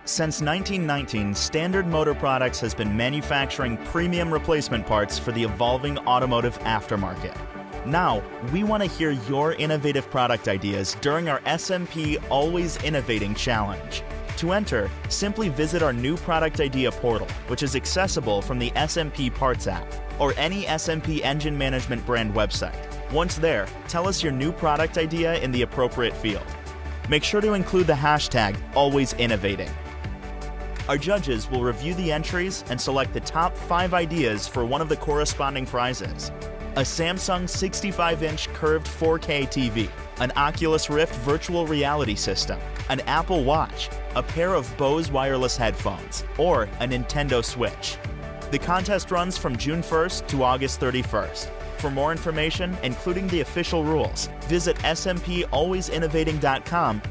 Since 1919, Standard Motor Products has been manufacturing premium replacement parts for the evolving automotive aftermarket. Now, we want to hear your innovative product ideas during our SMP Always Innovating Challenge. To enter, simply visit our new product idea portal, which is accessible from the SMP Parts app or any SMP engine management brand website. Once there, tell us your new product idea in the appropriate field. Make sure to include the hashtag #AlwaysInnovating. Our judges will review the entries and select the top 5 ideas for one of the corresponding prizes: a Samsung 65-inch curved 4K TV, an Oculus Rift virtual reality system, an Apple Watch, a pair of Bose wireless headphones, or a Nintendo Switch. The contest runs from June 1st to August 31st. For more information, including the official rules, visit SMPAlwaysInnovating.com